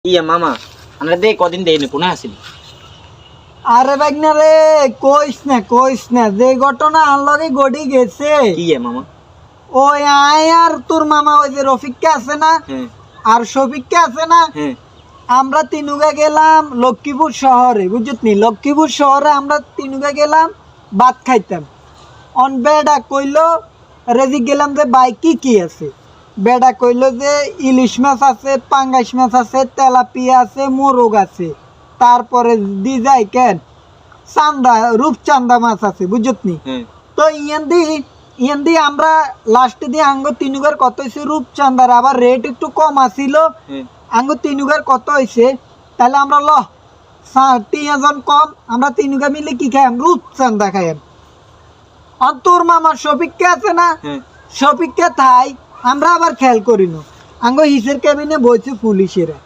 ইয়া মামা আমরা দে কদিন দেইনি কোনা আসিল আরে বাইকনা রে কইস না যে ঘটনা আনলগে গড়ি গেছে কি ইয়া মামা ওই আয় আর তোর মামা ওই যে রফিককে আছে না হ্যাঁ আর শফিককে আছে না হ্যাঁ আমরা তিনুগা গেলাম লক্ষ্মীপুর শহরে বুঝতনি লক্ষ্মীপুর শহরে আমরা তিনুগা গেলাম ভাত খাইতাম অন বেডা কইলো রেজি গেলাম যে বাইক কি আছে বেডা কইলো যে ইলিশ মাছ আছে পাঙ্গাস মাছ আছে তেলাপিয়া আছে মোরগ আছে তারপরে দি যাই কেন চান্দা রূপচান্দা মাছ আছে বুঝতনি হ্যাঁ তো ইয়ান দি আমরা লাস্টে দিয়ে আঙ্গ তিনুগার কত হয়েছে রূপচান্দার আবার রেট একটু কম আসিল হ্যাঁ আঙ্গ তিনুগার কত হয়েছে তাহলে আমরা 3জন কম আমরা তিনুগা মিলে কি খাইম রূপচান্দা খাইম আর তোর মামার শফিককে আছে না হ্যাঁ শফিককে থাই আমরা আবার খেয়াল করিনো আঙ্গ হিসের কেবিনে বইছে পুলিশেরা